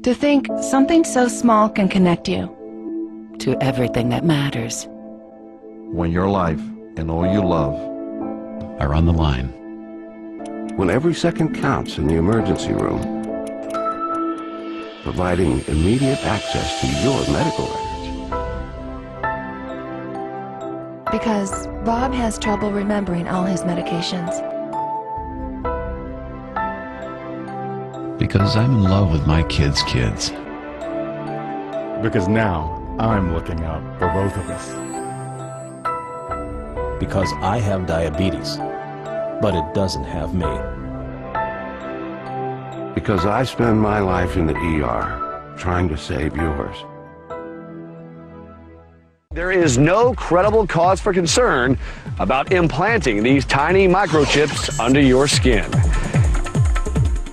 To think something so small can connect you to everything that matters. When your life and all you love are on the line. When every second counts in the emergency room, providing immediate access to your medical records. Because Bob has trouble remembering all his medications. Because I'm in love with my kids' kids. Because now I'm looking out for both of us. Because I have diabetes, but it doesn't have me. Because I spend my life in the ER trying to save yours. There is no credible cause for concern about implanting these tiny microchips under your skin.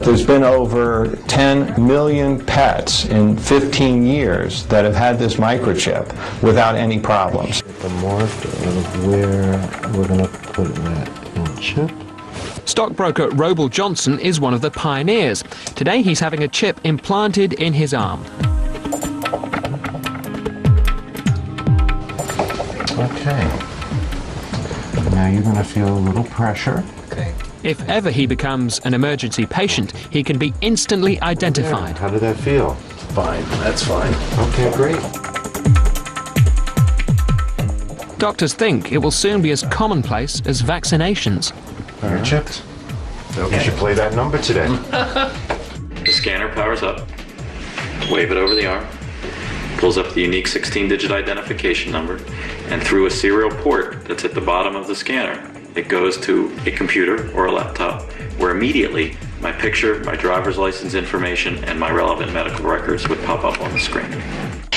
There's been over 10 million pets in 15 years that have had this microchip without any problems. The mark of where we're going to put that chip. Stockbroker Roble Johnson is one of the pioneers. Today he's having a chip implanted in his arm. Okay. Now you're going to feel a little pressure. Okay. If ever he becomes an emergency patient, he can be instantly identified. How did that feel? Fine, that's fine. Okay, great. Doctors think it will soon be as commonplace as vaccinations. You're chipped. Okay. You should play that number today. The scanner powers up. Wave it over the arm. Pulls up the unique 16-digit identification number, and through a serial port that's at the bottom of the scanner, it goes to a computer or a laptop, where immediately my picture, my driver's license information, and my relevant medical records would pop up on the screen.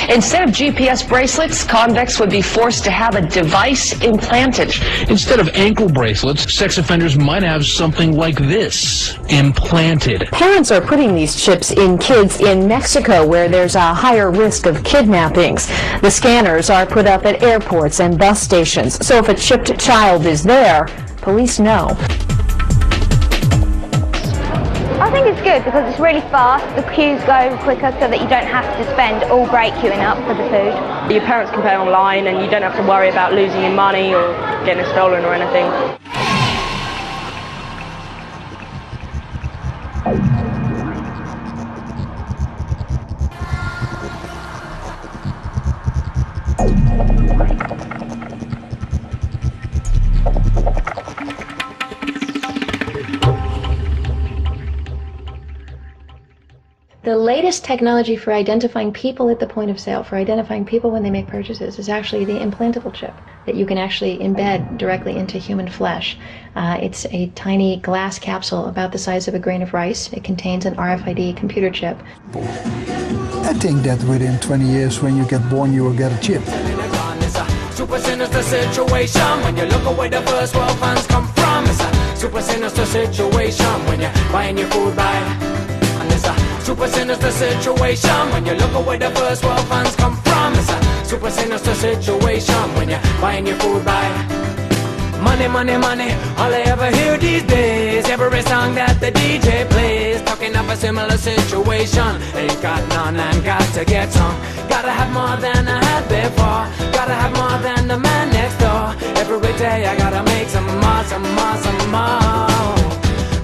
Instead of GPS bracelets, convicts would be forced to have a device implanted. Instead of ankle bracelets, sex offenders might have something like this, implanted. Parents are putting these chips in kids in Mexico, where there's a higher risk of kidnappings. The scanners are put up at airports and bus stations, so if a chipped child is there, police know. I think it's good because it's really fast, the queues go quicker so that you don't have to spend all break queuing up for the food. Your parents can pay online and you don't have to worry about losing your money or getting it stolen or anything. The latest technology for identifying people at the point of sale, for identifying people when they make purchases, is actually the implantable chip that you can actually embed directly into human flesh. It's a tiny glass capsule about the size of a grain of rice. It contains an RFID computer chip. I think that within 20 years when you get born you will get a chip. Super sinister situation when you look away the first world funds come from. It's a super sinister situation when you're buying your food by. And it's a super sinister situation when you look away the first world funds come from. It's a super sinister situation when you're buying your food by. Money, money, money, all I ever hear these days. Every song that the DJ plays, talking of a similar situation. Ain't got none and got to get some. Gotta have more than I had before. Gotta have more than the man next door. Every day I gotta make some more, some more, some more.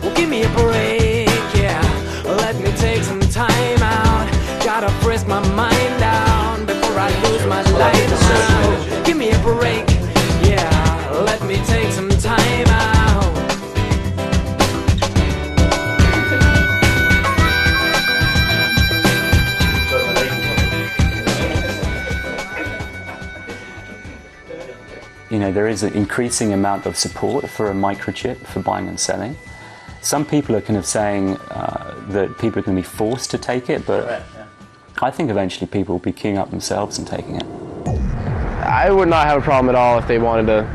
Well, give me a break, yeah. Let me take some time out. Gotta frisk my mind down before I lose my life. Give me a break, yeah. Let me take some time out. You know, there is an increasing amount of support for a microchip for buying and selling. Some people are kind of saying that people are going to be forced to take it, but I think eventually people will be queuing up themselves and taking it. I would not have a problem at all if they wanted to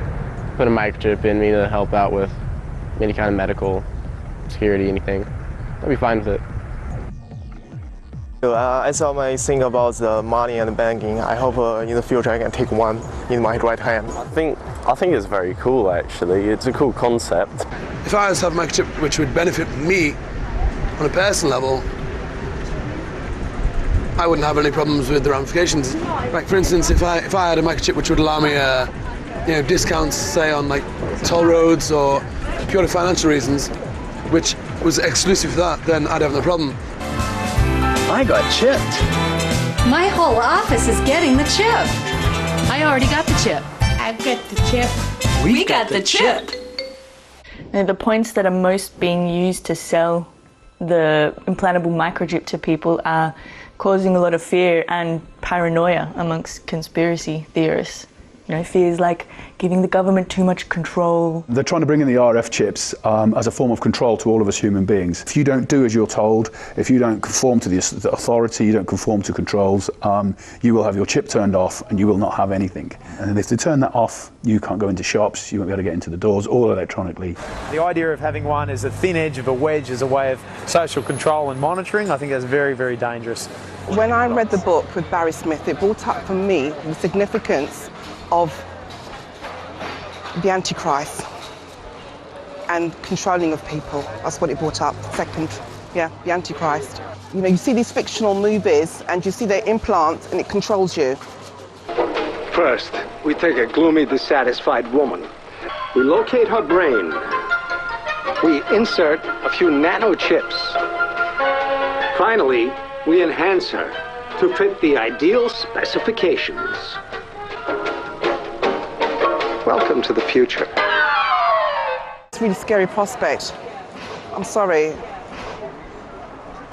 put a microchip in me to help out with any kind of medical security, anything. I'd be fine with it. I saw my thing about the money and banking. I hope in the future I can take one in my right hand. I think it's very cool actually. It's a cool concept. If I was to have a microchip which would benefit me on a personal level, I wouldn't have any problems with the ramifications. Like, for instance, if I had a microchip which would allow me discounts, say, on like toll roads or purely financial reasons, which was exclusive for that, then I'd have no problem. I got chipped. My whole office is getting the chip. I already got the chip. I've got the chip. We got the chip. Now, the points that are most being used to sell the implantable microchip to people are causing a lot of fear and paranoia amongst conspiracy theorists. You know, fears like giving the government too much control. They're trying to bring in the RF chips as a form of control to all of us human beings. If you don't do as you're told, if you don't conform to the authority, you don't conform to controls, you will have your chip turned off and you will not have anything. And if they turn that off, you can't go into shops, you won't be able to get into the doors, all electronically. The idea of having one as a thin edge of a wedge as a way of social control and monitoring, I think that's very, very dangerous. When I read the book with Barry Smith, it brought up for me the significance of the Antichrist and controlling of people. That's what it brought up. Second, yeah, the Antichrist. You know, you see these fictional movies and you see their implants and it controls you. First, we take a gloomy, dissatisfied woman. We locate her brain. We insert a few nanochips. Finally, we enhance her to fit the ideal specifications. Welcome to the future. It's a really scary prospect. I'm sorry.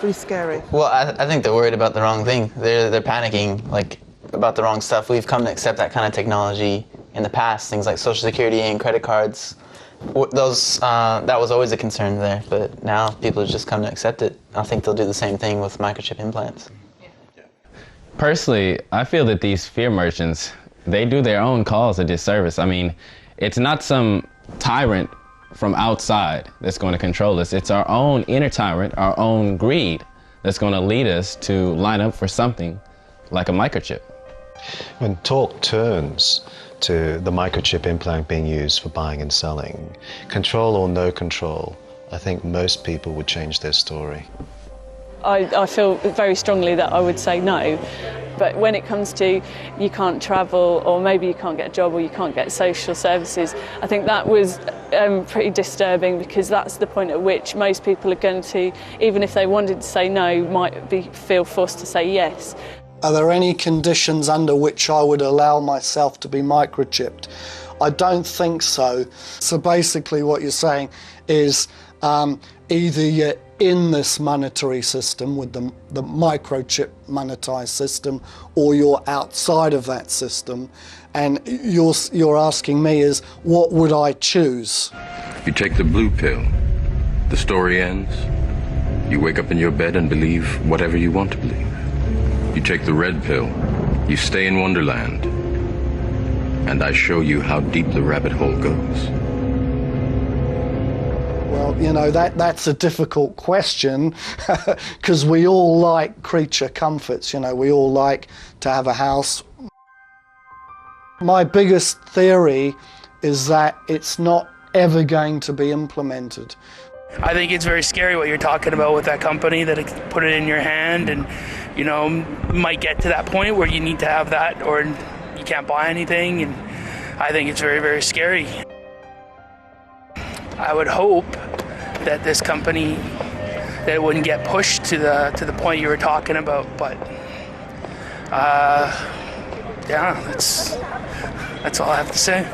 Really scary. Well, I think they're worried about the wrong thing. They're panicking, like, about the wrong stuff. We've come to accept that kind of technology in the past, things like Social Security and credit cards. That was always a concern there, but now people have just come to accept it. I think they'll do the same thing with microchip implants. Personally, I feel that these fear merchants, they do their own cause a disservice. I mean, it's not some tyrant from outside that's going to control us. It's our own inner tyrant, our own greed, that's going to lead us to line up for something like a microchip. When talk turns to the microchip implant being used for buying and selling, control or no control, I think most people would change their story. I feel very strongly that I would say no. But when it comes to you can't travel, or maybe you can't get a job, or you can't get social services, I think that was pretty disturbing, because that's the point at which most people are going to, even if they wanted to say no, might feel forced to say yes. Are there any conditions under which I would allow myself to be microchipped? I don't think so. So basically what you're saying is either you're in this monetary system with the microchip monetized system, or you're outside of that system, and you're asking me is, what would I choose? If you take the blue pill, the story ends. You wake up in your bed and believe whatever you want to believe. You take the red pill, you stay in Wonderland, and I show you how deep the rabbit hole goes. Well, you know, that's a difficult question, because we all like creature comforts, you know, we all like to have a house. My biggest theory is that it's not ever going to be implemented. I think it's very scary what you're talking about with that company, that it put it in your hand and, you know, might get to that point where you need to have that or you can't buy anything, and I think it's very, very scary. I would hope that this company, that it wouldn't get pushed to the point you were talking about, but yeah, that's all I have to say.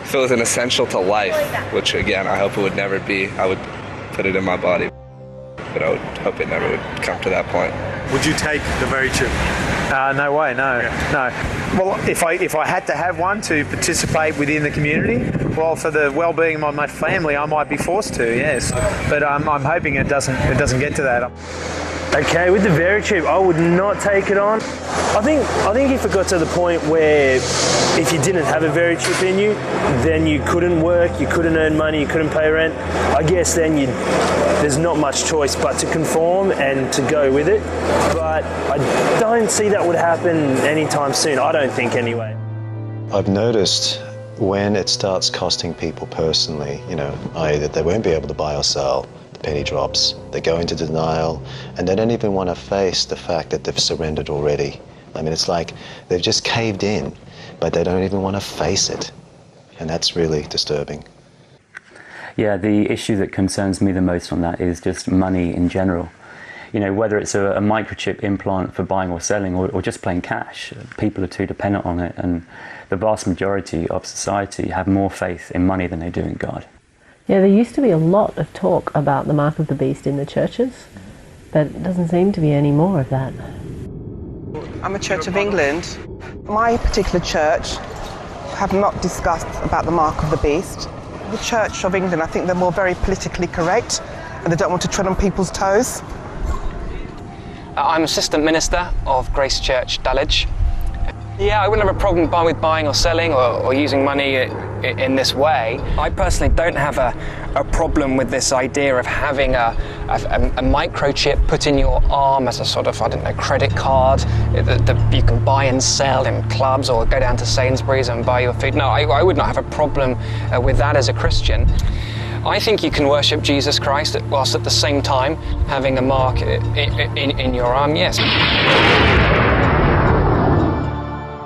If it was an essential to life, which again I hope it would never be, I would put it in my body, but I would hope it never would come to that point. Would you take the very chip? No way, no, no. Well, if I had to have one to participate within the community, well, for the well-being of my family, I might be forced to, yes. But I'm hoping it doesn't get to that. Okay, with the Verichip, I would not take it on. I think if it got to the point where if you didn't have a Verichip in you, then you couldn't work, you couldn't earn money, you couldn't pay rent, I guess then there's not much choice but to conform and to go with it. But I don't see that would happen anytime soon, I don't think anyway. I've noticed when it starts costing people personally, you know, i.e. that they won't be able to buy or sell, penny drops. They go into denial, and they don't even want to face the fact that they've surrendered already. I mean, it's like they've just caved in, but they don't even want to face it. And that's really disturbing. Yeah, the issue that concerns me the most on that is just money in general. You know, whether it's a microchip implant for buying or selling, or just plain cash, people are too dependent on it, and the vast majority of society have more faith in money than they do in God. Yeah, there used to be a lot of talk about the mark of the beast in the churches, but it doesn't seem to be any more of that. I'm a Church of England. My particular church have not discussed about the mark of the beast. The Church of England, I think they're more very politically correct, and they don't want to tread on people's toes. I'm Assistant Minister of Grace Church, Dulwich. Yeah, I wouldn't have a problem with buying or selling or using money in this way. I personally don't have a problem with this idea of having a microchip put in your arm as a sort of, I don't know, credit card that you can buy and sell in clubs or go down to Sainsbury's and buy your food. No, I would not have a problem with that as a Christian. I think you can worship Jesus Christ whilst at the same time having a mark in your arm, yes.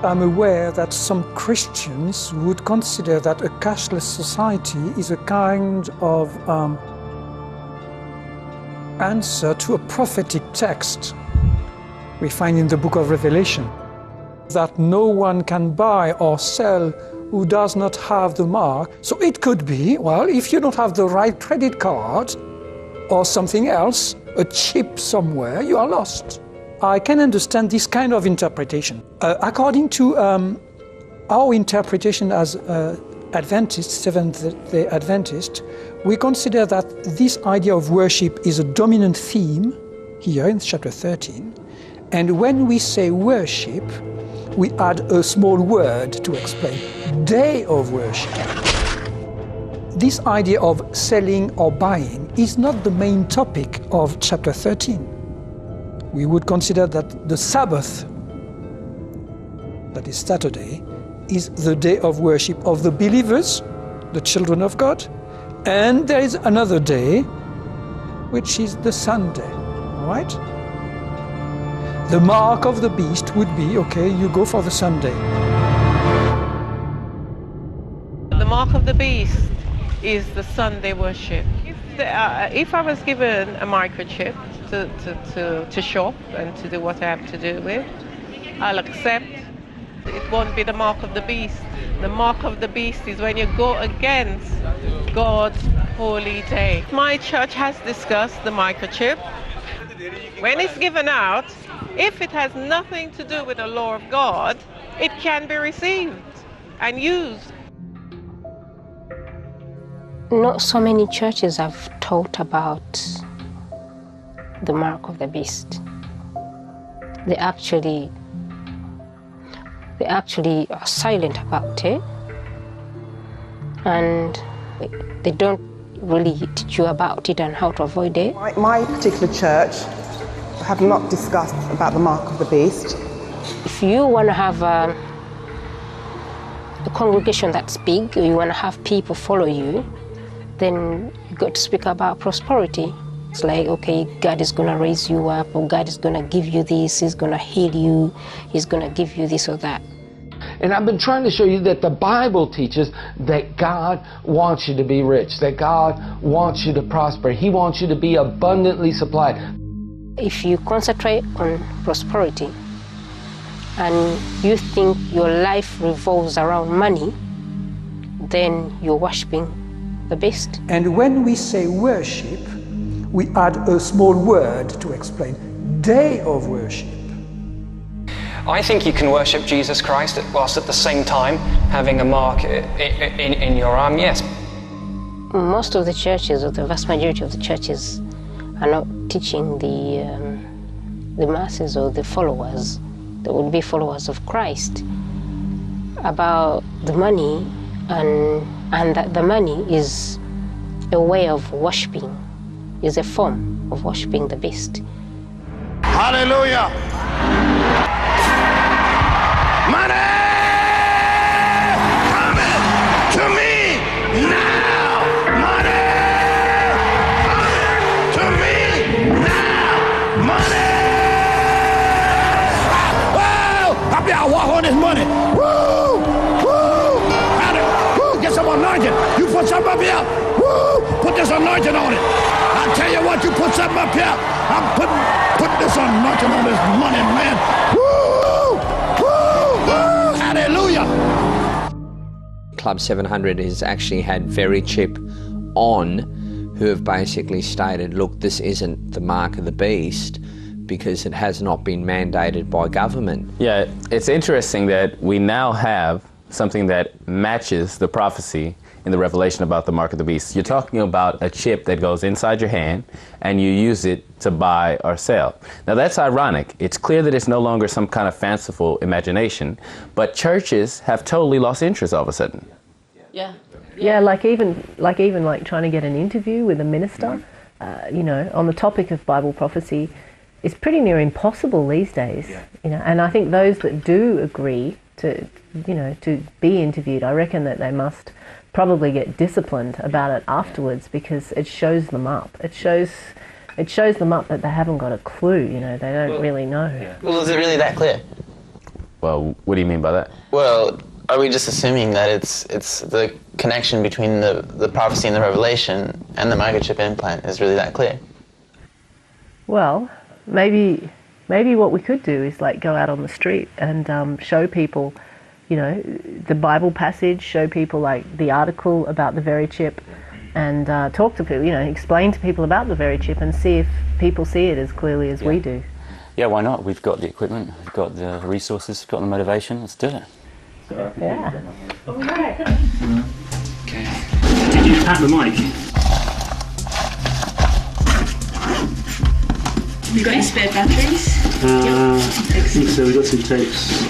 I'm aware that some Christians would consider that a cashless society is a kind of answer to a prophetic text we find in the book of Revelation, that no one can buy or sell who does not have the mark. So it could be, well, if you don't have the right credit card or something else, a chip somewhere, you are lost. I can understand this kind of interpretation. According to our interpretation as Adventists, Seventh-day Adventists, we consider that this idea of worship is a dominant theme here in chapter 13. And when we say worship, we add a small word to explain, day of worship. This idea of selling or buying is not the main topic of chapter 13. We would consider that the Sabbath, that is Saturday, is the day of worship of the believers, the children of God, and there is another day, which is the Sunday, all right? The mark of the beast would be, okay, you go for the Sunday. The mark of the beast is the Sunday worship. If I was given a microchip to shop and to do what I have to do with, I'll accept. It won't be the mark of the beast. The mark of the beast is when you go against God's holy day. My church has discussed the microchip. When it's given out, if it has nothing to do with the law of God, it can be received and used. Not so many churches have taught about the mark of the beast. They actually are silent about it, and they don't really teach you about it and how to avoid it. My particular church have not discussed about the mark of the beast. If you want to have a congregation that's big, or you want to have people follow you, then you got to speak about prosperity. It's like, okay, God is going to raise you up, or God is going to give you this, He's going to heal you, He's going to give you this or that. And I've been trying to show you that the Bible teaches that God wants you to be rich, that God wants you to prosper. He wants you to be abundantly supplied. If you concentrate on prosperity and you think your life revolves around money, then you're worshiping the beast. And when we say worship, we add a small word to explain, day of worship. I think you can worship Jesus Christ whilst at the same time having a mark in your arm, yes. Most of the churches, or the vast majority of the churches, are not teaching the masses or the followers, that would be followers of Christ, about the money, and that the money is a way of worshiping, is a form of worshiping the beast. Hallelujah! Money coming to me now! Money coming throwing this money. Woo! Woo! Woo! Get some anointing. You put something up here. Woo! Put this anointing on it. I tell you what, you put something up here. I'm putting this anointing on this money, man. Woo! Woo! Woo! Hallelujah! Club 700 has actually had Very Chip on, who have basically stated, look, this isn't the mark of the beast because it has not been mandated by government. Yeah, it's interesting that we now have something that matches the prophecy in the Revelation about the mark of the beast. You're talking about a chip that goes inside your hand and you use it to buy or sell. Now that's ironic. It's clear that it's no longer some kind of fanciful imagination, but churches have totally lost interest all of a sudden. Yeah, like even trying to get an interview with a minister, you know, on the topic of Bible prophecy is pretty near impossible these days. You know, and I think those that do agree to, you know, to be interviewed, I reckon that they must probably get disciplined about it afterwards, because it shows them up. It shows them up that they haven't got a clue. You know, they don't really know. Well, is it really that clear? Well, what do you mean by that? Well, are we just assuming that it's the connection between the prophecy and the revelation and the microchip implant is really that clear? Well, maybe what we could do is like go out on the street and show people, you know, the Bible passage, show people like the article about the very chip, and talk to people, you know, explain to people about the very chip and see if people see it as clearly as we do. Yeah, why not? We've got the equipment, we've got the resources, we've got the motivation. Let's do it. Yeah. All right. Okay. Did you pat the mic? Have you got any spare batteries? I think so. We've got some tapes.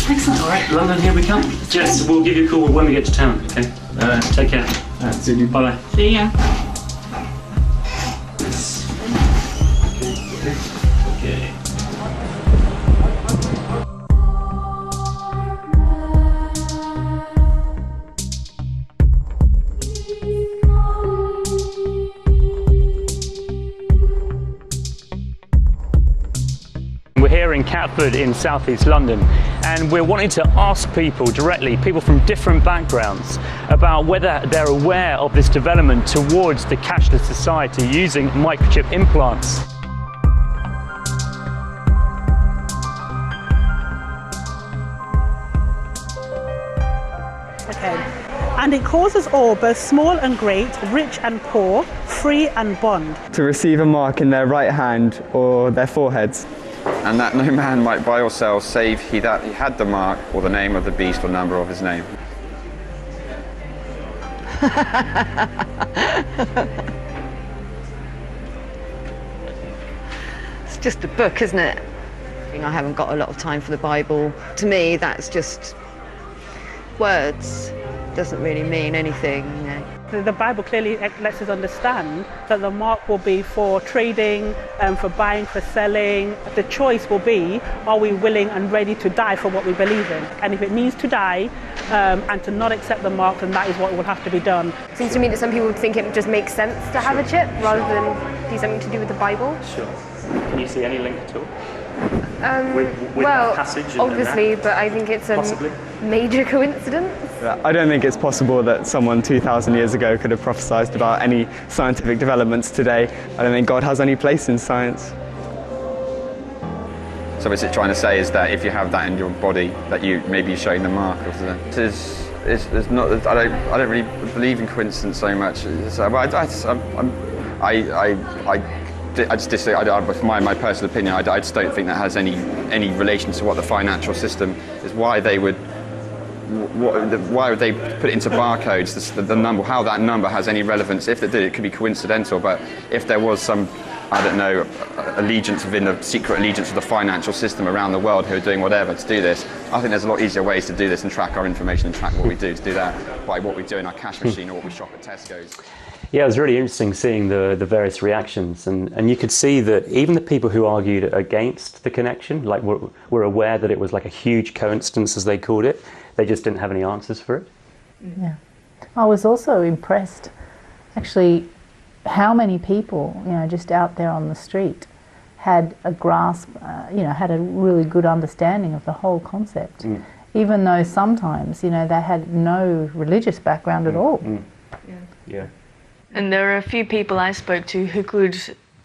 Excellent. All right, London, here we come. Jess, we'll give you a call when we get to town, okay? Take care. See you. Bye-bye. See ya. Okay. We're here in Catford in southeast London, and we're wanting to ask people directly, people from different backgrounds, about whether they're aware of this development towards the cashless society using microchip implants. Okay. And it calls us all, both small and great, rich and poor, free and bond, to receive a mark in their right hand or their foreheads. And that no man might buy or sell save he that he had the mark or the name of the beast or number of his name. It's just a book, isn't it? I haven't got a lot of time for the Bible. To me, that's just words. Doesn't really mean anything, you know. The Bible clearly lets us understand that the mark will be for trading, for buying, for selling. The choice will be, are we willing and ready to die for what we believe in? And if it means to die and to not accept the mark, then that is what will have to be done. It seems to me that some people think it just makes sense to have a chip rather than do something to do with the Bible. Sure. Can you see any link at all? With well, passage obviously, but I think it's a major coincidence. I don't think it's possible that someone 2,000 years ago could have prophesied about any scientific developments today. I don't think God has any place in science. So what it's trying to say is that if you have that in your body, that you maybe you're showing the mark of the. It's not. I don't really believe in coincidence so much. I just disagree. For my personal opinion, I just don't think that has any relation to what the financial system is. Why they would put it into barcodes? The number, how that number has any relevance? If it did, it could be coincidental. But if there was some, I don't know, allegiance within the secret allegiance of the financial system around the world who are doing whatever to do this, I think there's a lot easier ways to do this and track our information and track what we do. To do that by what we do in our cash machine or what we shop at Tesco's. Yeah, it was really interesting seeing the various reactions, and you could see that even the people who argued against the connection, like were aware that it was like a huge coincidence, as they called it. They just didn't have any answers for it. Yeah, I was also impressed, actually, how many people, you know, just out there on the street had a grasp, had a really good understanding of the whole concept, even though sometimes, they had no religious background at all. Yeah. And there are a few people I spoke to who could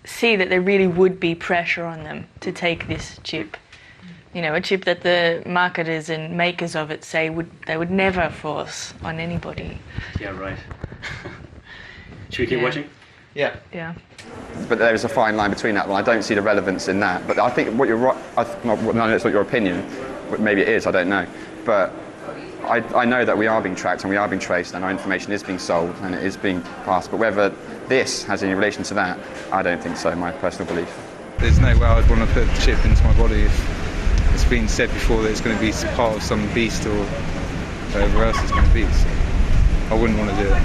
see that there really would be pressure on them to take this chip. A chip that the marketers and makers of it say they would never force on anybody. Yeah, right. Should we keep watching? Yeah. Yeah. But there is a fine line between that one. I don't see the relevance in that. But I think what you're right, I know it's not your opinion, but maybe it is, I don't know. But I know that we are being tracked and we are being traced and our information is being sold and it is being passed. But whether this has any relation to that, I don't think so, my personal belief. There's no way I'd want to put the chip into my body if it's been said before that it's going to be part of some beast or whatever else it's going to be. So I wouldn't want to do it.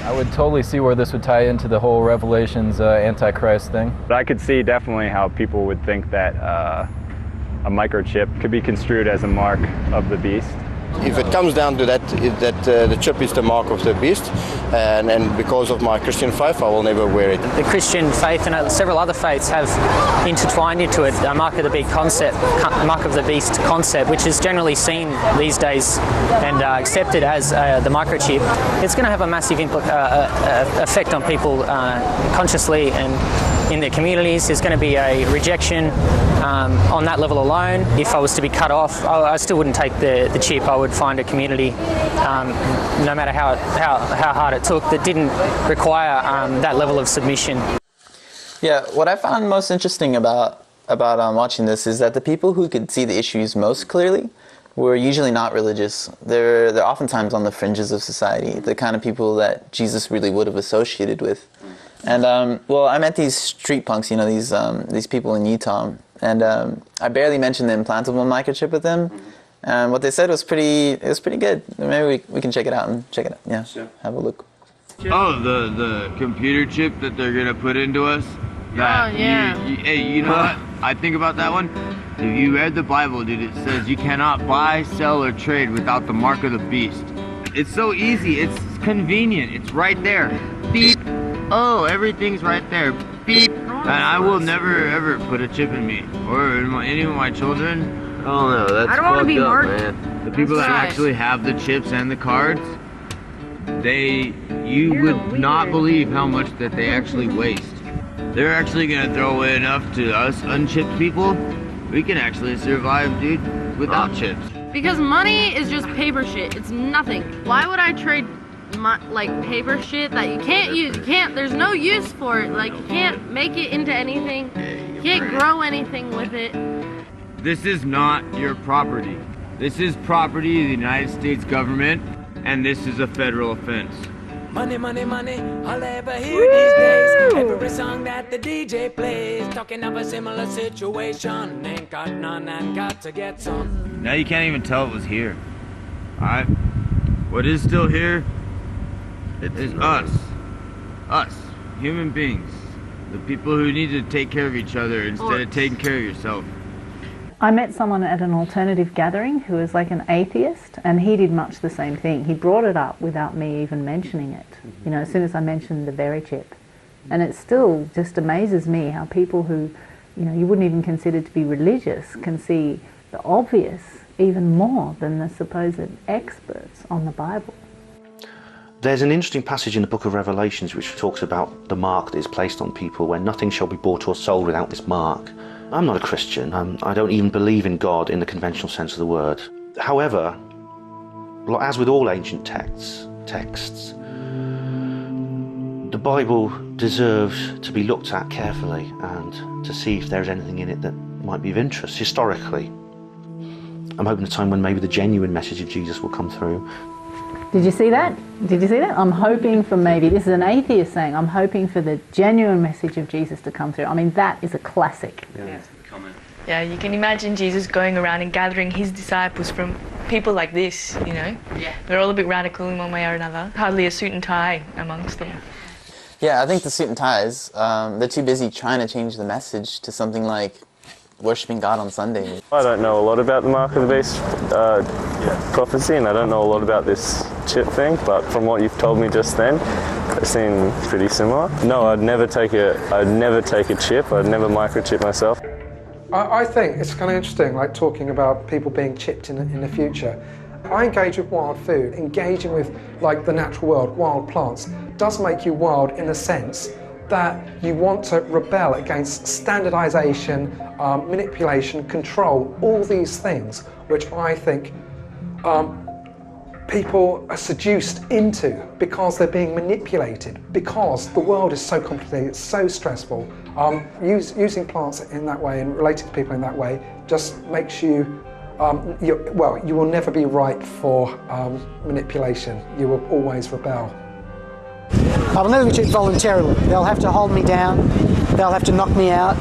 I would totally see where this would tie into the whole Revelations Antichrist thing. But I could see definitely how people would think that a microchip could be construed as a mark of the beast. If it comes down to that, the chip is the mark of the beast, and because of my Christian faith, I will never wear it. The Christian faith and several other faiths have intertwined into it a mark of the beast concept, which is generally seen these days and accepted as the microchip. It's going to have a massive effect on people consciously and in their communities. There's going to be a rejection on that level alone. If I was to be cut off, I still wouldn't take the chip. I would find a community, no matter how hard it took, that didn't require that level of submission. Yeah, what I found most interesting about watching this is that the people who could see the issues most clearly were usually not religious. They're oftentimes on the fringes of society, the kind of people that Jesus really would have associated with. And I met these street punks, these people in Utah, and I barely mentioned the implantable microchip with them. And what they said was pretty good. Maybe we can check it out and check it out. Yeah, sure. Have a look. Oh, the computer chip that they're gonna put into us. That hey, you know what? I think about that one. If you read the Bible, dude, it says you cannot buy, sell, or trade without the mark of the beast. It's so easy. It's convenient. It's right there. Beep. Oh, everything's right there. Beep. And I will never ever put a chip in me or in any of my children. Oh no, that's I don't want to be marked, man. The people that actually have the chips and the cards, you would not believe how much that they actually waste. They're actually gonna throw away enough to us unchipped people. We can actually survive, dude, without chips. Because money is just paper shit. It's nothing. Why would I trade paper shit that you can't use? There's no use for it. Like, you can't make it into anything. You can't grow anything with it. This is not your property. This is property of the United States government, and this is a federal offense. Money, money, money, all I ever hear these days. Every song that the DJ plays, talking of a similar situation. Ain't got none and got to get some. Now you can't even tell it was here. Alright? What is still here is us. Us, human beings. The people who need to take care of each other instead of taking care of yourself. I met someone at an alternative gathering who was like an atheist, and he did much the same thing. He brought it up without me even mentioning it, as soon as I mentioned the very chip. And it still just amazes me how people who, you wouldn't even consider to be religious can see the obvious even more than the supposed experts on the Bible. There's an interesting passage in the book of Revelations which talks about the mark that is placed on people, where nothing shall be bought or sold without this mark. I'm not a Christian. I don't even believe in God in the conventional sense of the word. However, as with all ancient texts, the Bible deserves to be looked at carefully and to see if there's anything in it that might be of interest historically. I'm hoping a time when maybe the genuine message of Jesus will come through. Did you see that? I'm hoping for this is an atheist saying, I'm hoping for the genuine message of Jesus to come through. I mean, that is a classic. Yeah, you can imagine Jesus going around and gathering his disciples from people like this, Yeah. They're all a bit radical in one way or another. Hardly a suit and tie amongst them. Yeah, I think the suit and ties, they're too busy trying to change the message to something like worshipping God on Sunday. I don't know a lot about the Mark of the Beast prophecy, and I don't know a lot about this chip thing, but from what you've told me just then, They seem pretty similar. No, I'd never take a chip. I'd never microchip myself. I think it's kind of interesting, like talking about people being chipped in the future. I engage with wild food. Engaging with like the natural world, wild plants, does make you wild in the sense that you want to rebel against standardization, manipulation, control, all these things, which I think people are seduced into because they're being manipulated, because the world is so complicated, it's so stressful. Using plants in that way and relating to people in that way just makes you, you will never be ripe for manipulation. You will always rebel. I will never be chipped voluntarily. They'll have to hold me down, they'll have to knock me out.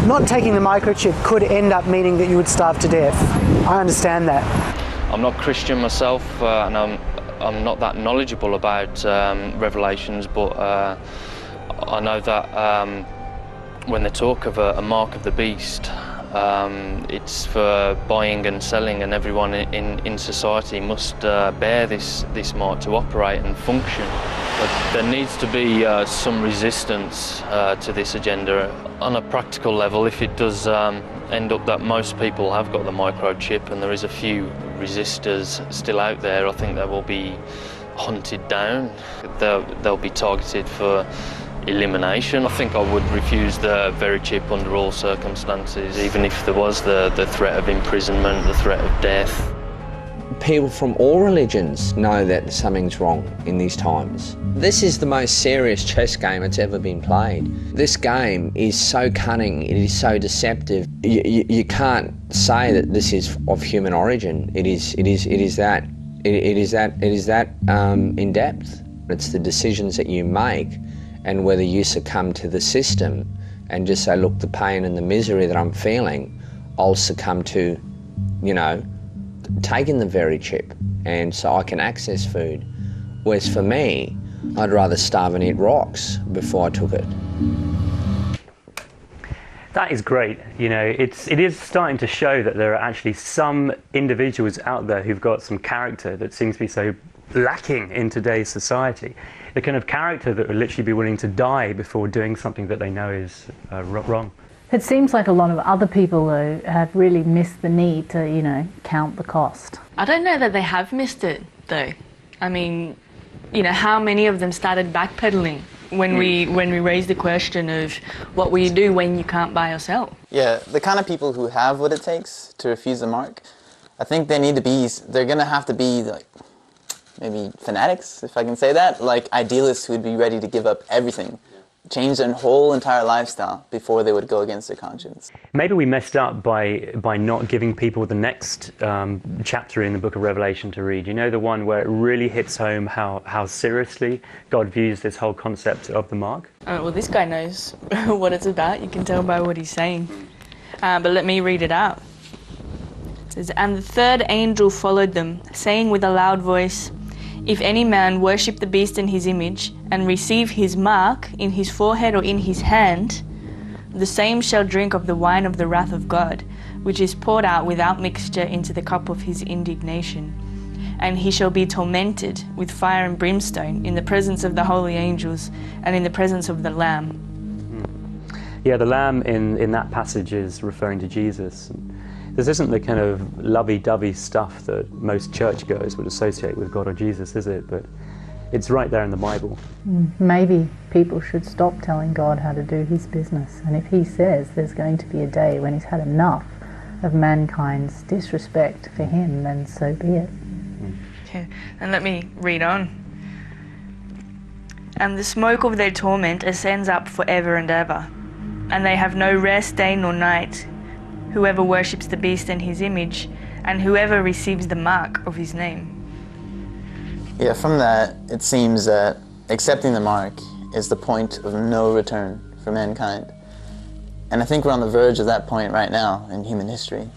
Not taking the microchip could end up meaning that you would starve to death. I understand that. I'm not Christian myself, and I'm not that knowledgeable about Revelations, but I know that when they talk of a mark of the beast, it's for buying and selling, and everyone in society must bear this mark to operate and function. But there needs to be some resistance to this agenda. On a practical level, if it does end up that most people have got the microchip and there is a few resistors still out there, I think they will be hunted down. They'll be targeted for elimination. I think I would refuse the VeriChip under all circumstances, even if there was the threat of imprisonment, the threat of death. People from all religions know that something's wrong in these times. This is the most serious chess game that's ever been played. This game is so cunning, it is so deceptive. You can't say that this is of human origin. It is that in depth. It's the decisions that you make and whether you succumb to the system and just say, look, the pain and the misery that I'm feeling, I'll succumb to, taking the VeriChip, and so I can access food. Whereas for me, I'd rather starve and eat rocks before I took it. That is great. It is starting to show that there are actually some individuals out there who've got some character that seems to be so lacking in today's society. The kind of character that would literally be willing to die before doing something that they know is wrong. It seems like a lot of other people, though, have really missed the need to, count the cost. I don't know that they have missed it, though. I mean, how many of them started backpedaling when we raised the question of what will you do when you can't buy or sell? Yeah, the kind of people who have what it takes to refuse the mark, I think they're going to have to be, maybe fanatics, if I can say that, like idealists who would be ready to give up everything, change their whole entire lifestyle before they would go against their conscience. Maybe we messed up by not giving people the next chapter in the book of Revelation to read. The one where it really hits home how seriously God views this whole concept of the mark? Well, this guy knows what it's about. You can tell by what he's saying. But let me read it out. It says, "And the third angel followed them, saying with a loud voice, If any man worship the beast in his image, and receive his mark in his forehead or in his hand, the same shall drink of the wine of the wrath of God, which is poured out without mixture into the cup of his indignation. And he shall be tormented with fire and brimstone in the presence of the holy angels and in the presence of the Lamb." Yeah, the Lamb in that passage is referring to Jesus. This isn't the kind of lovey-dovey stuff that most churchgoers would associate with God or Jesus, is it? But it's right there in the Bible. Maybe people should stop telling God how to do his business. And if he says there's going to be a day when he's had enough of mankind's disrespect for him, then so be it. Okay, and let me read on. "And the smoke of their torment ascends up forever and ever, and they have no rest day nor night, whoever worships the beast and his image, and whoever receives the mark of his name." Yeah, from that, it seems that accepting the mark is the point of no return for mankind. And I think we're on the verge of that point right now in human history.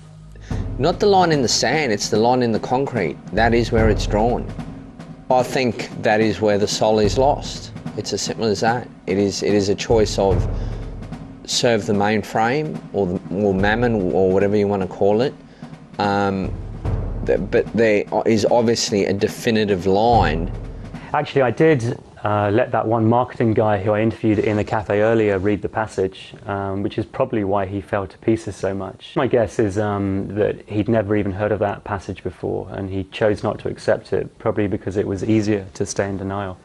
Not the line in the sand, it's the line in the concrete. That is where it's drawn. I think that is where the soul is lost. It's as simple as that. It is a choice of serve the mainframe or mammon or whatever you want to call it. But there is obviously a definitive line. Actually, I did let that one marketing guy who I interviewed in the cafe earlier read the passage, which is probably why he fell to pieces so much. My guess is that he'd never even heard of that passage before, and he chose not to accept it, probably because it was easier to stay in denial.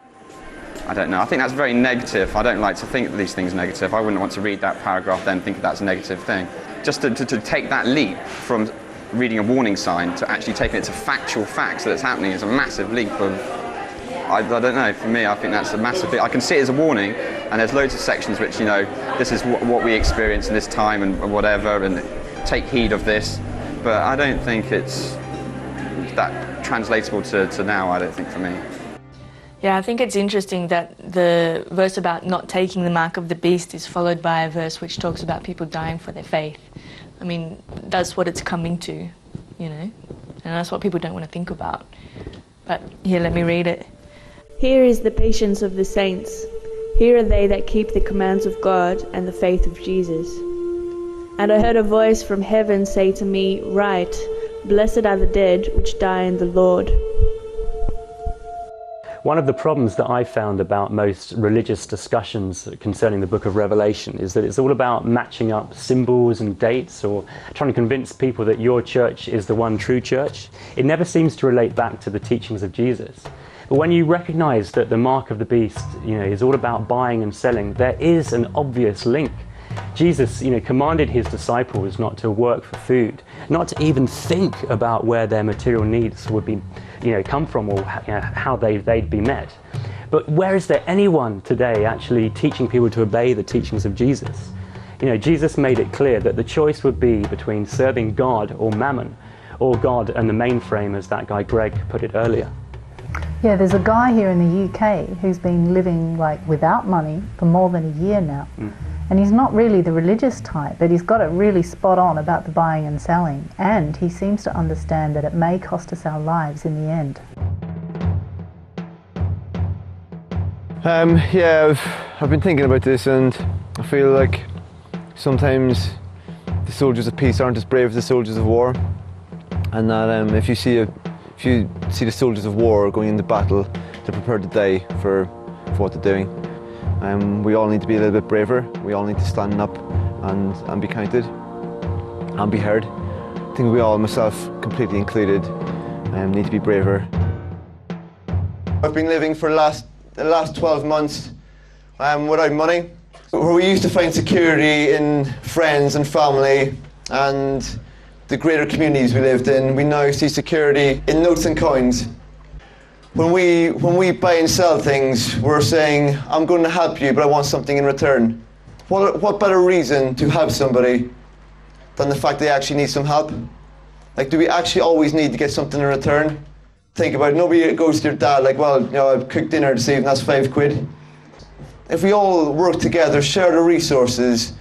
I don't know. I think that's very negative. I don't like to think these things negative. I wouldn't want to read that paragraph then think that's a negative thing. Just to take that leap from reading a warning sign to actually taking it to factual facts that it's happening is a massive leap of... I don't know, for me I think that's a massive bit. I can see it as a warning, and there's loads of sections which, you know, this is what we experience in this time and whatever, and take heed of this, but I don't think it's that translatable to now, I don't think, for me. Yeah, I think it's interesting that the verse about not taking the mark of the beast is followed by a verse which talks about people dying for their faith. I mean, that's what it's coming to, you know, and that's what people don't want to think about. But here, let me read it. Here is the patience of the saints. Here are they that keep the commands of God and the faith of Jesus. And I heard a voice from heaven say to me, Write, blessed are the dead which die in the Lord. One of the problems that I found about most religious discussions concerning the book of Revelation is that it's all about matching up symbols and dates, or trying to convince people that your church is the one true church. It never seems to relate back to the teachings of Jesus. But when you recognize that the mark of the beast, you know, is all about buying and selling, there is an obvious link. Jesus, you know, commanded his disciples not to work for food, not to even think about where their material needs would be, you know, come from, or you know, how they'd be met. But where is there anyone today actually teaching people to obey the teachings of Jesus? You know, Jesus made it clear that the choice would be between serving God or mammon, or God and the mainframe, as that guy Greg put it earlier. Yeah, there's a guy here in the UK who's been living like without money for more than a year now. And he's not really the religious type, but he's got it really spot on about the buying and selling. And he seems to understand that it may cost us our lives in the end. Yeah, I've been thinking about this, and I feel like sometimes the soldiers of peace aren't as brave as the soldiers of war. And that if you see the soldiers of war going into battle, they're prepared to die for what they're doing. We all need to be a little bit braver. We all need to stand up and be counted and be heard. I think we all, myself completely included, need to be braver. I've been living for the last 12 months without money. Where we used to find security in friends and family and the greater communities we lived in, we now see security in notes and coins. When we buy and sell things, we're saying, I'm going to help you, but I want something in return. What better reason to help somebody than the fact they actually need some help? Like, do we actually always need to get something in return? Think about it. Nobody goes to your dad like, well, you know, I've cooked dinner this evening, that's £5. If we all work together, share the resources,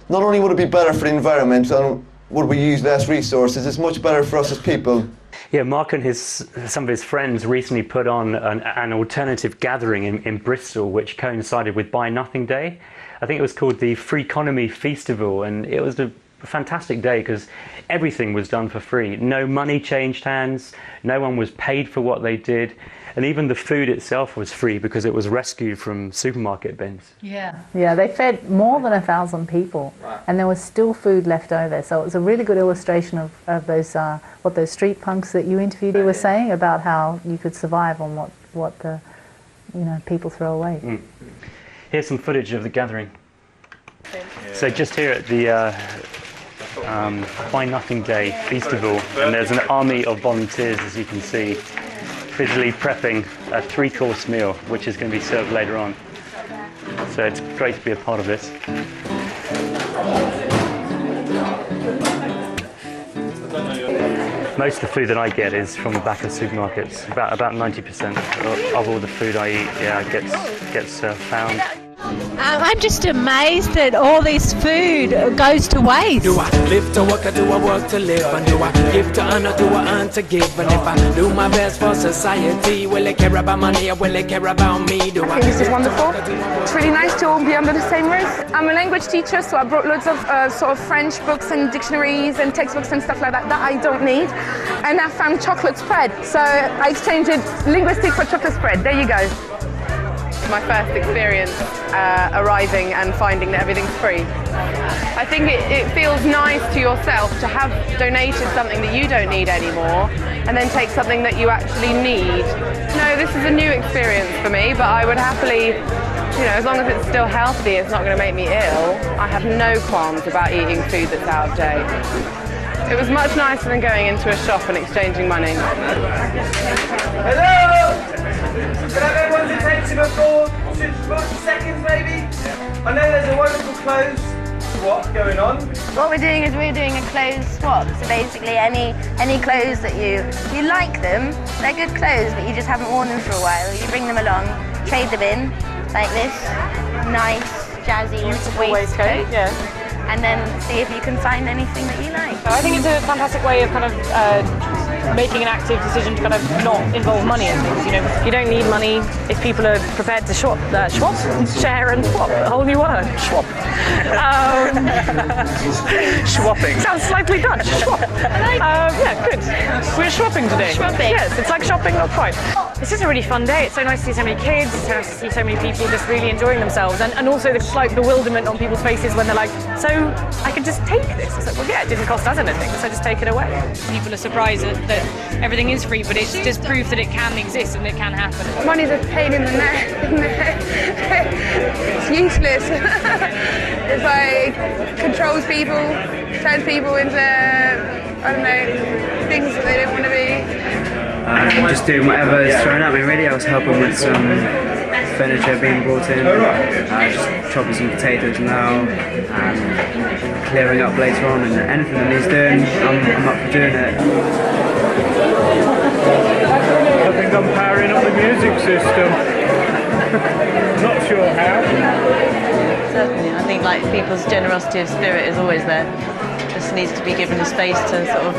not only would it be better for the environment and would we use less resources, it's much better for us as people. Yeah, Mark and some of his friends recently put on an alternative gathering in Bristol, which coincided with Buy Nothing Day. I think it was called the Freeconomy Festival, and it was a fantastic day because everything was done for free. No money changed hands, no one was paid for what they did, and even the food itself was free because it was rescued from supermarket bins. Yeah, they fed more than 1,000 people, and there was still food left over. So it was a really good illustration of those what those street punks that you interviewed were saying about how you could survive on what the people throw away. Here's some footage of the gathering. So just here at the Buy Nothing Day Festival, and there's an army of volunteers, as you can see, busily prepping a 3-course meal, which is going to be served later on. So it's great to be a part of this. Most of the food that I get is from the back of supermarkets. About 90% of all the food I eat, gets found. I'm just amazed that all this food goes to waste. Do I live to work or do I work to live? And do I give to earn or do I earn to give? And if I do my best for society, will they care about money or will they care about me? This is wonderful. It's really nice to all be under the same roof. I'm a language teacher, so I brought loads of sort of French books and dictionaries and textbooks and stuff like that I don't need. And I found chocolate spread, so I exchanged linguistics for chocolate spread. There you go. my first experience arriving and finding that everything's free. I think it feels nice to yourself to have donated something that you don't need anymore and then take something that you actually need. No, this is a new experience for me, but I would happily, you know, as long as it's still healthy, it's not going to make me ill, I have no qualms about eating food that's out of date. It was much nicer than going into a shop and exchanging money. Hello! Can I have everyone's attention for 40 seconds maybe? I know there's a wonderful clothes swap going on. What we're doing is we're doing a clothes swap. So basically any clothes that you like them, they're good clothes but you just haven't worn them for a while. You bring them along, trade them in, like this nice, jazzy waistcoat. Yeah. And then see if you can find anything that you like. I think it's a fantastic way of kind of making an active decision to kind of not involve money in things. You know, you don't need money if people are prepared to share and swap. A whole new word, swap. Swapping. Sounds slightly Dutch. Swap. Yeah, good. We're swapping today. Swapping. Yes, it's like shopping, not quite. It's just a really fun day. It's so nice to see so many kids. It's so nice to see so many people just really enjoying themselves, and also the slight bewilderment on people's faces when they're like, "So I could just take this?" It's like, well, yeah, it didn't cost us anything, so just take it away. People are surprised that everything is free, but it's just proof that it can exist and it can happen. Money's a pain in the neck. It's useless. It's like controls people, turns people into, I don't know, things that they don't want to be. Just doing whatever is thrown at me really. I was helping with some furniture being brought in, just chopping some potatoes now and clearing up later on, and anything that needs doing, I'm up for doing it. I think I'm powering up the music system. Not sure how. Certainly, I think like people's generosity of spirit is always there. Just needs to be given the space to sort of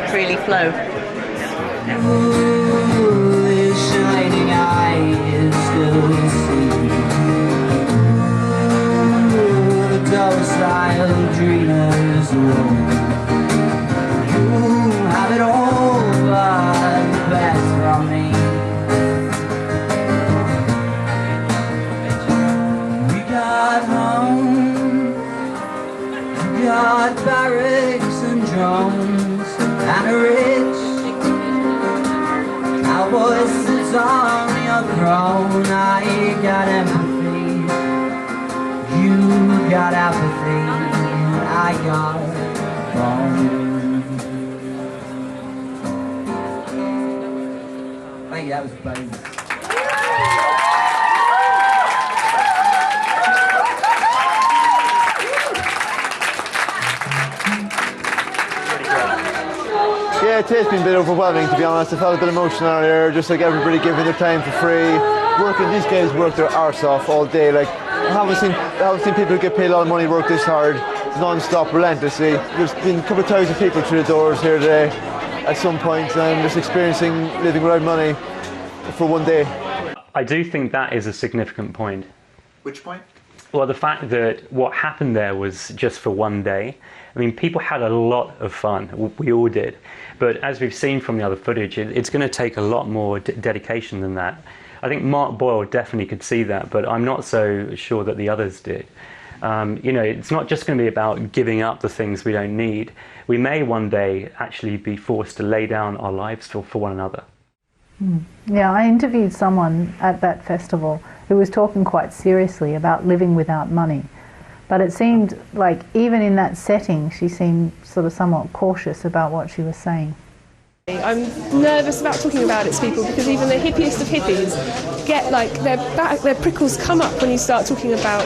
freely flow. Ooh, shining eyes still see. Ooh, the double-style dreamers alone. You have it all, but the best from me. We got home, we got barracks and drones and a rich cowboy sits on your throne. I got empathy, you got apathy, I got bone. Thank you, that was funny. Yeah, it has been a bit overwhelming, to be honest. I felt a bit emotional earlier, just like everybody giving their time for free. These guys work their arse off all day. Like, I haven't seen people who get paid a lot of money work this hard, non-stop, relentlessly. There's been a couple of thousand people through the doors here today at some point, and just experiencing living without money for one day. I do think that is a significant point. Which point? Well, the fact that what happened there was just for one day. I mean, people had a lot of fun. We all did. But as we've seen from the other footage, it's going to take a lot more dedication than that. I think Mark Boyle definitely could see that, but I'm not so sure that the others did. You know, it's not just going to be about giving up the things we don't need. We may one day actually be forced to lay down our lives for one another. Yeah, I interviewed someone at that festival who was talking quite seriously about living without money. But it seemed like even in that setting, she seemed sort of somewhat cautious about what she was saying. I'm nervous about talking about it to people because even the hippiest of hippies get like their prickles come up when you start talking about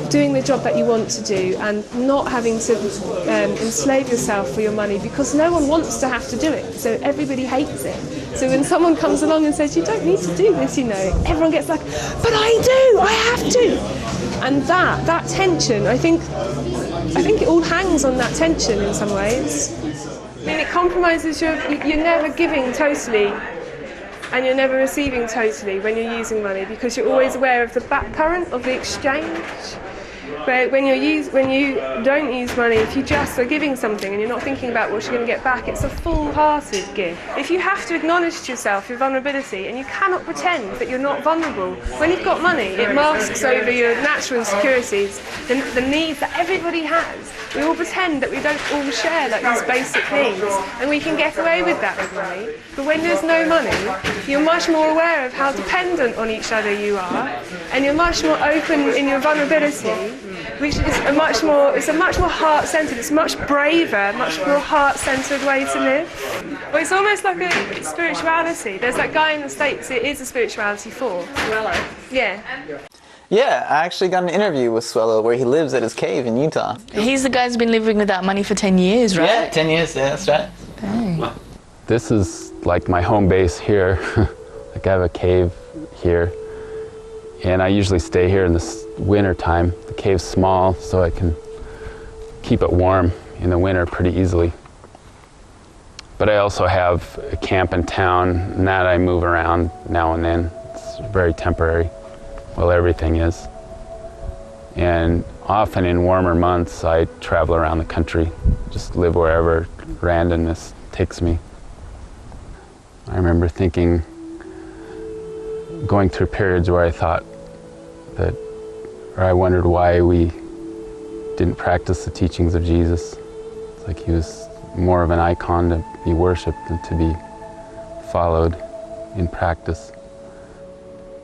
doing the job that you want to do and not having to enslave yourself for your money, because no one wants to have to do it, so everybody hates it. So when someone comes along and says you don't need to do this, you know, everyone gets like, but I do, I have to. And that tension, I think it all hangs on that tension in some ways. I mean, it compromises you're never giving totally and you're never receiving totally when you're using money, because you're always aware of the back current of the exchange. But when you don't use money, if you just are giving something and you're not thinking about what you're going to get back, it's a full-hearted give. If you have to acknowledge to yourself your vulnerability, and you cannot pretend that you're not vulnerable, when you've got money, it masks over your natural insecurities, the needs that everybody has. We all pretend that we don't all share like these basic needs, and we can get away with that with money. But when there's no money, you're much more aware of how dependent on each other you are, and you're much more open in your vulnerability, which is a much more heart-centered, it's a much braver, much more heart-centered way to live. Well, it's almost like a spirituality. There's that guy in the States, it is a spirituality for. Yeah. Yeah, I actually got an interview with Swello where he lives at his cave in Utah. He's the guy who's been living without money for 10 years, right? Yeah, 10 years, yeah, that's right. Dang. This is like my home base here. Like I have a cave here, and I usually stay here in the winter time. The cave's small, so I can keep it warm in the winter pretty easily. But I also have a camp in town, and that I move around now and then. It's very temporary. Well, everything is. And often in warmer months, I travel around the country, just live wherever randomness takes me. I remember thinking, going through periods where I thought that, or I wondered why we didn't practice the teachings of Jesus. It's like he was more of an icon to be worshipped than to be followed in practice.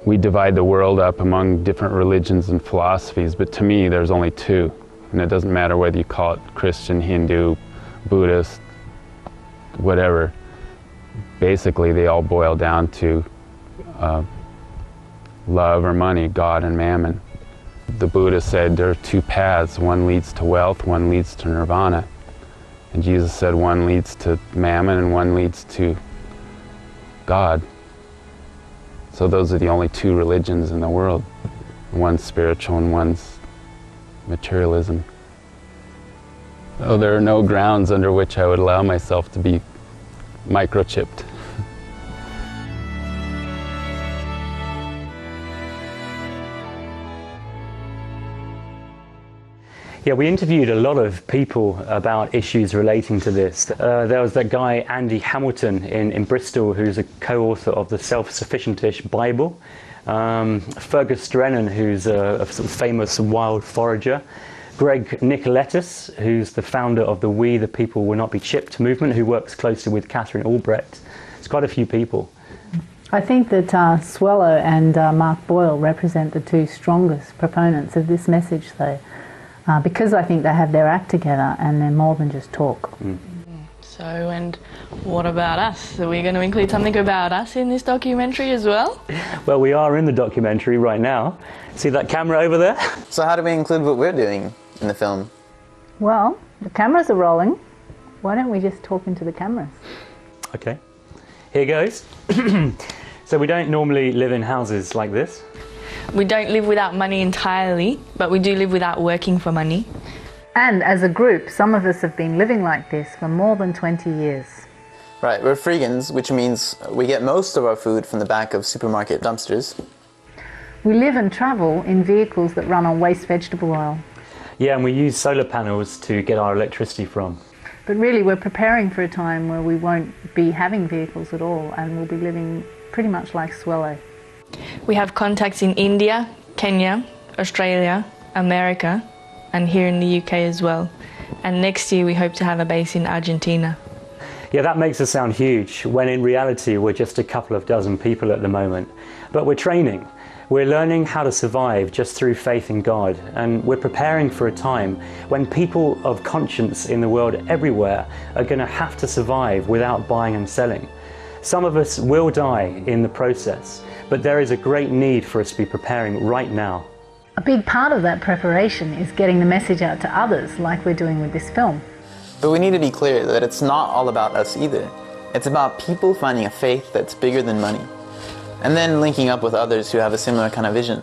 We divide the world up among different religions and philosophies, but to me there's only two. And it doesn't matter whether you call it Christian, Hindu, Buddhist, whatever. Basically they all boil down to love or money, God and mammon. The Buddha said there are two paths, one leads to wealth, one leads to nirvana. And Jesus said one leads to mammon and one leads to God. So those are the only two religions in the world. One's spiritual and one's materialism. Oh, there are no grounds under which I would allow myself to be microchipped. Yeah, we interviewed a lot of people about issues relating to this. There was that guy, Andy Hamilton, in Bristol, who's a co-author of the Self-Sufficient-ish Bible. Fergus Drennan, who's a sort of famous wild forager. Greg Nicoletis, who's the founder of the We the People Will Not Be Chipped movement, who works closely with Catherine Albrecht. It's quite a few people. I think that Swello and Mark Boyle represent the two strongest proponents of this message, though. Because I think they have their act together and they're more than just talk. So, and what about us? Are we going to include something about us in this documentary as well? Well, we are in the documentary right now. See that camera over there? So how do we include what we're doing in the film? Well, the cameras are rolling. Why don't we just talk into the cameras? Okay, here goes. So we don't normally live in houses like this. We don't live without money entirely, but we do live without working for money. And as a group, some of us have been living like this for more than 20 years. Right, we're freegans, which means we get most of our food from the back of supermarket dumpsters. We live and travel in vehicles that run on waste vegetable oil. Yeah, and we use solar panels to get our electricity from. But really, we're preparing for a time where we won't be having vehicles at all, and we'll be living pretty much like Swello. We have contacts in India, Kenya, Australia, America, and here in the UK as well. And next year we hope to have a base in Argentina. Yeah, that makes us sound huge, when in reality we're just a couple of dozen people at the moment. But we're training. We're learning how to survive just through faith in God, and we're preparing for a time when people of conscience in the world everywhere are going to have to survive without buying and selling. Some of us will die in the process, but there is a great need for us to be preparing right now. A big part of that preparation is getting the message out to others, like we're doing with this film. But we need to be clear that it's not all about us either. It's about people finding a faith that's bigger than money, and then linking up with others who have a similar kind of vision.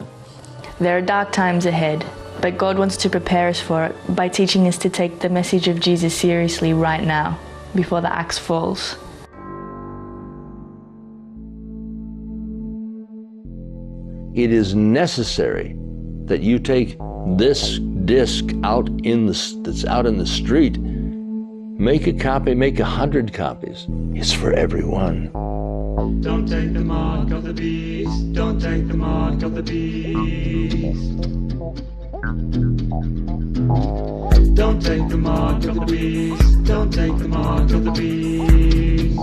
There are dark times ahead, but God wants to prepare us for it by teaching us to take the message of Jesus seriously right now, before the axe falls. It is necessary that you take this disc that's out in the street, make a copy, make 100 copies. It's for everyone. Don't take the mark of the beast. Don't take the mark of the beast. Don't take the mark of the beast. Don't take the mark of the beast.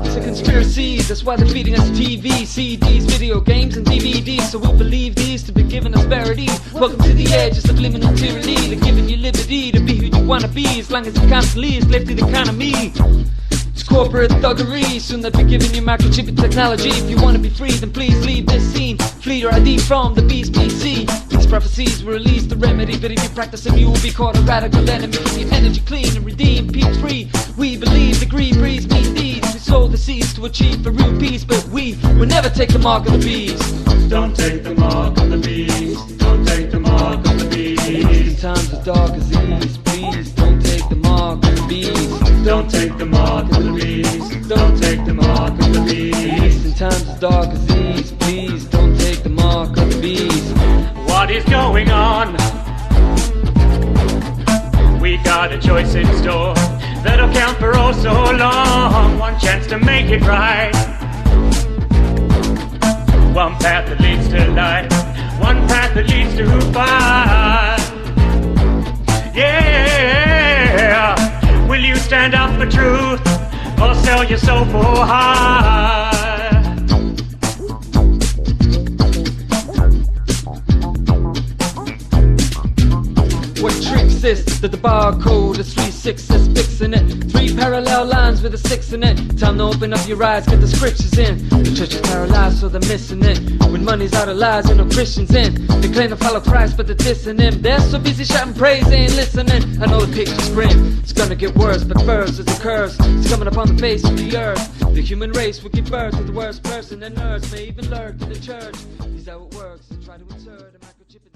It's a conspiracy, that's why they're feeding us TV, CDs, video games and DVDs. So we'll believe these to be given us parity. Welcome to the edge of subliminal tyranny. They're giving you liberty to be who you wanna be, as long as you constantly is left to the economy. It's corporate thuggery, soon they'll be giving you microchip technology. If you want to be free, then please leave this scene. Flee your ID from the beast PC. These prophecies will release the remedy, but if you practice them, you will be caught a radical enemy. Keep your energy clean and redeem peace free. We believe the green breeze means deeds. We sow the seeds to achieve a real peace, but we will never take the mark of the beast. Don't take the mark of the beast. Don't take the mark of the beast. In times as dark as these, please don't take the mark of the beast. Don't take the mark of the beast. Don't take the mark of the beast. In times as dark as these, please don't take the mark of the beast. What is going on? We got a choice in store that'll count for oh so long. One chance to make it right. One path that leads to life. One path that leads to fire. Yeah. Will you stand up for truth or sell your soul for high? What tricks this? That the barcode is 3 6s fixing it. 3 parallel lines with a 6 in it. Time to open up your eyes, get the scriptures in. The church is paralyzed, so they're missing it. When money's out of lies and no Christians in. They claim to follow Christ, but they're dissing him. They're so busy shouting praise, they ain't listening. I know the picture's grim, it's gonna get worse, but first it's a curse. It's coming upon the face of the earth. The human race will give birth to the worst person, and earth may even lurk in the church. Is that how it works? They try to insert a microchip.